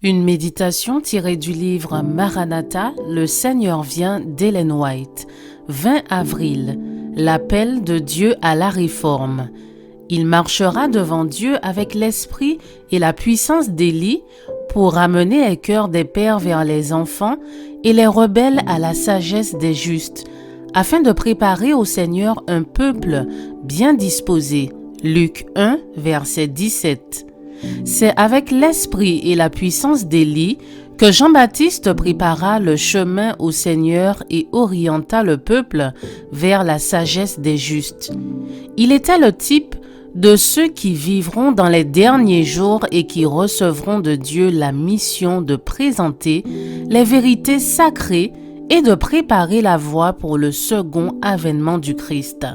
Une méditation tirée du livre Maranatha, le Seigneur vient d'Ellen White, 20 avril, l'appel de Dieu à la réforme. Il marchera devant Dieu avec l'esprit et la puissance d'Élie pour ramener les cœurs des pères vers les enfants et les rebelles à la sagesse des justes, afin de préparer au Seigneur un peuple bien disposé. Luc 1, verset 17. C'est avec l'esprit et la puissance d'Élie que Jean-Baptiste prépara le chemin au Seigneur et orienta le peuple vers la sagesse des justes. Il était le type de ceux qui vivront dans les derniers jours et qui recevront de Dieu la mission de présenter les vérités sacrées et de préparer la voie pour le second avènement du Christ.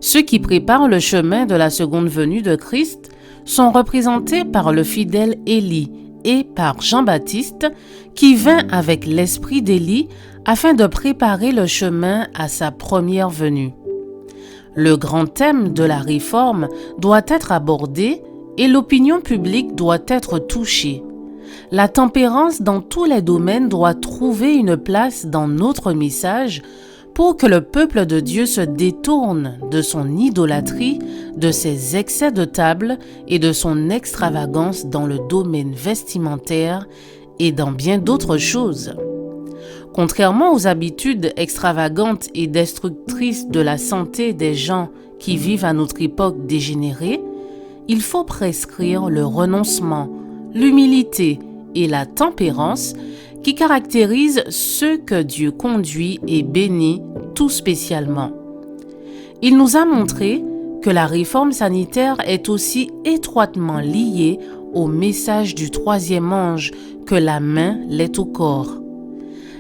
Ceux qui préparent le chemin de la seconde venue de Christ sont représentés par le fidèle Élie et par Jean-Baptiste qui vint avec l'esprit d'Élie afin de préparer le chemin à sa première venue. Le grand thème de la réforme doit être abordé et l'opinion publique doit être touchée. La tempérance dans tous les domaines doit trouver une place dans notre message pour que le peuple de Dieu se détourne de son idolâtrie, de ses excès de table et de son extravagance dans le domaine vestimentaire et dans bien d'autres choses. Contrairement aux habitudes extravagantes et destructrices de la santé des gens qui vivent à notre époque dégénérée, il faut prescrire le renoncement, l'humilité et la tempérance qui caractérisent ceux que Dieu conduit et bénit tout spécialement. Il nous a montré que la réforme sanitaire est aussi étroitement liée au message du troisième ange que la main l'est au corps.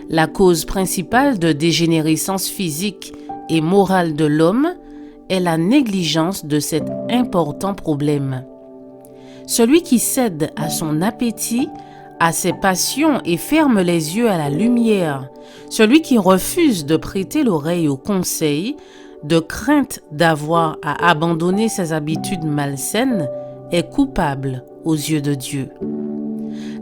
La cause principale de dégénérescence physique et morale de l'homme est la négligence de cet important problème. Celui qui cède à son appétit, à ses passions et ferme les yeux à la lumière, celui qui refuse de prêter l'oreille aux conseils, de crainte d'avoir à abandonner ses habitudes malsaines, est coupable aux yeux de Dieu.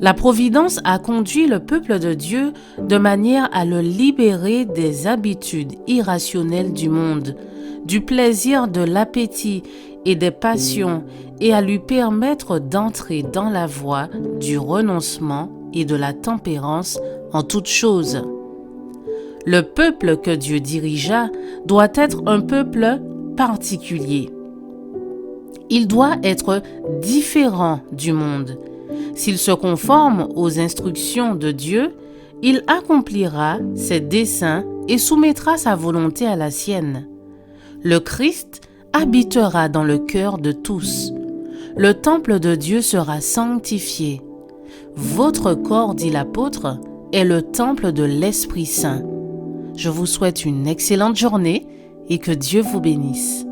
La Providence a conduit le peuple de Dieu de manière à le libérer des habitudes irrationnelles du monde, du plaisir de l'appétit et des passions, et à lui permettre d'entrer dans la voie du renoncement et de la tempérance en toutes choses. Le peuple que Dieu dirigea doit être un peuple particulier. Il doit être différent du monde. S'il se conforme aux instructions de Dieu, il accomplira ses desseins et soumettra sa volonté à la sienne. Le Christ habitera dans le cœur de tous. Le temple de Dieu sera sanctifié. Votre corps, dit l'apôtre, est le temple de l'Esprit Saint. Je vous souhaite une excellente journée et que Dieu vous bénisse.